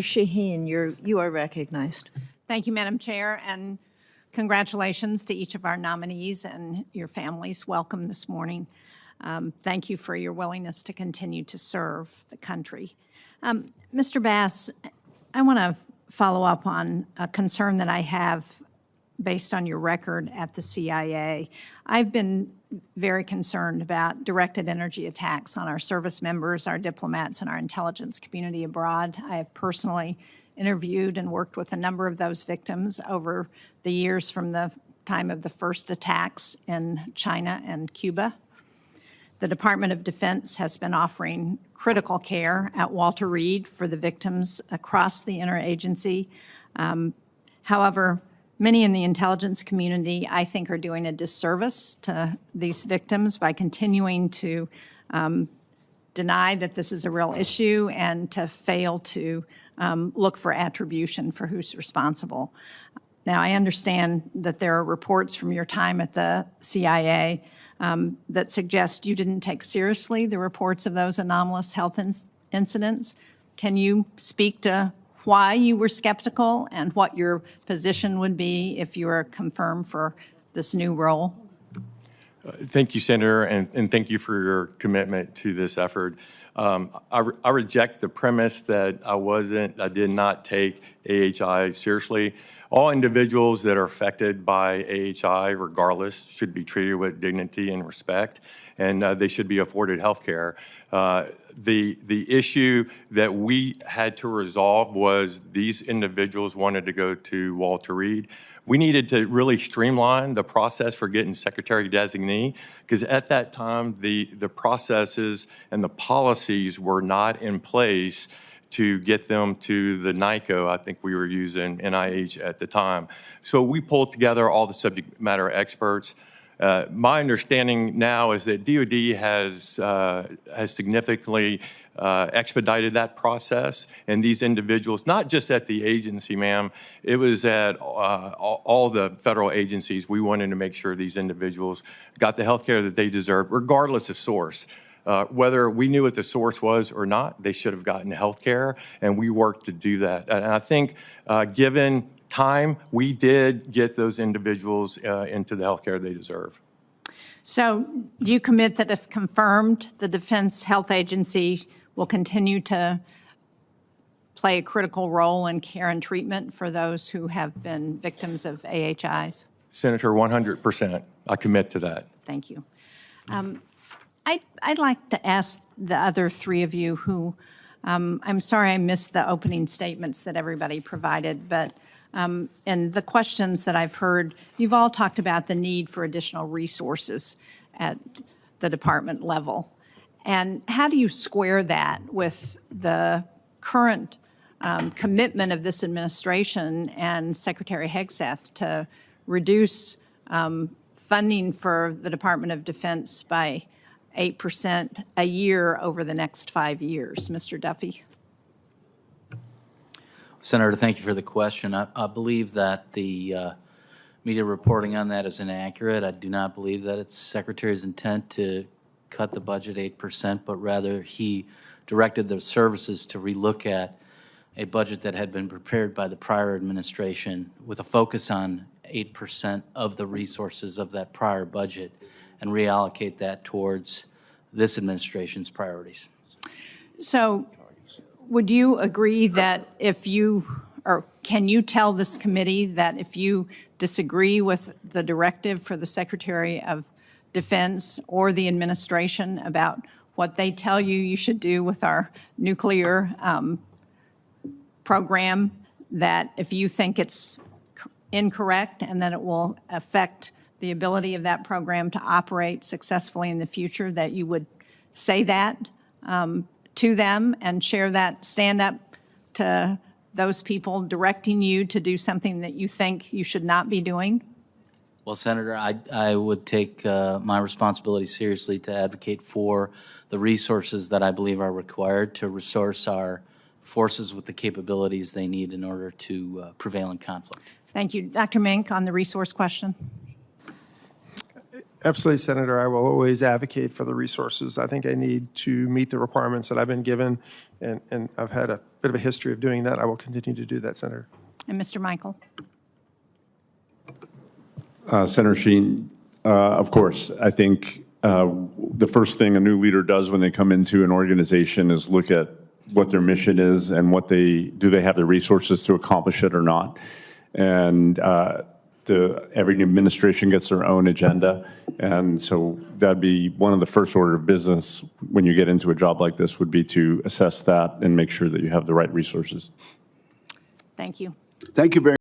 Shaheen, you are recognized. Thank you, Madam Chair, and congratulations to each of our nominees and your families. Welcome this morning. Thank you for your willingness to continue to serve the country. Mr. Bass, I want to follow up on a concern that I have based on your record at the CIA. I've been very concerned about directed energy attacks on our service members, our diplomats, and our intelligence community abroad. I have personally interviewed and worked with a number of those victims over the years from the time of the first attacks in China and Cuba. The Department of Defense has been offering critical care at Walter Reed for the victims across the interagency. However, many in the intelligence community, I think, are doing a disservice to these victims by continuing to deny that this is a real issue and to fail to look for attribution for who's responsible. Now, I understand that there are reports from your time at the CIA that suggest you didn't take seriously the reports of those anomalous health incidents. Can you speak to why you were skeptical and what your position would be if you were confirmed for this new role? Thank you, Senator, and thank you for your commitment to this effort. I reject the premise that I did not take AHI seriously. All individuals that are affected by AHI, regardless, should be treated with dignity and respect, and they should be afforded health care. The issue that we had to resolve was these individuals wanted to go to Walter Reed. We needed to really streamline the process for getting Secretary Designee, because at that time, the processes and the policies were not in place to get them to the NICO. I think we were using NIH at the time. So we pulled together all the subject matter experts. My understanding now is that DOD has significantly expedited that process, and these individuals, not just at the agency, ma'am, it was at all the federal agencies. We wanted to make sure these individuals got the health care that they deserve, regardless of source. Whether we knew what the source was or not, they should have gotten health care, and we worked to do that. And I think given time, we did get those individuals into the health care they deserve. So do you commit that if confirmed, the Defense Health Agency will continue to play a critical role in care and treatment for those who have been victims of AHIs? Senator, 100%. I commit to that. Thank you. I'd like to ask the other three of you who, I'm sorry I missed the opening statements that everybody provided, but and the questions that I've heard, you've all talked about the need for additional resources at the department level. And how do you square that with the current commitment of this administration and Secretary Hegseth to reduce funding for the Department of Defense by 8% a year over the next 5 years? Mr. Duffy. Senator, thank you for the question. I believe that the media reporting on that is inaccurate. I do not believe that it's Secretary's intent to cut the budget 8%, but rather he directed the services to relook at a budget that had been prepared by the prior administration with a focus on 8% of the resources of that prior budget and reallocate that towards this administration's priorities. So would you agree that if you, or can you tell this committee that if you disagree with the directive for the Secretary of Defense or the administration about what they tell you you should do with our nuclear program, that if you think it's incorrect and that it will affect the ability of that program to operate successfully in the future, that you would say that to them and share that, stand up to those people directing you to do something that you think you should not be doing? Well, Senator, I would take my responsibility seriously to advocate for the resources that I believe are required to resource our forces with the capabilities they need in order to prevail in conflict. Thank you. Dr. Mink, on the resource question. Absolutely, Senator. I will always advocate for the resources. I think I need to meet the requirements that I've been given, and I've had a bit bit of a history of doing that. I will continue to do that, Senator. And Mr. Michael? Senator Shaheen, of course, I think the first thing a new leader does when they come into an organization is look at what their mission is and what do they have the resources to accomplish it or not. And every new administration gets their own agenda. And so that'd be one of the first order of business when you get into a job like this would be to assess that and make sure that you have the right resources. Thank you. Thank you very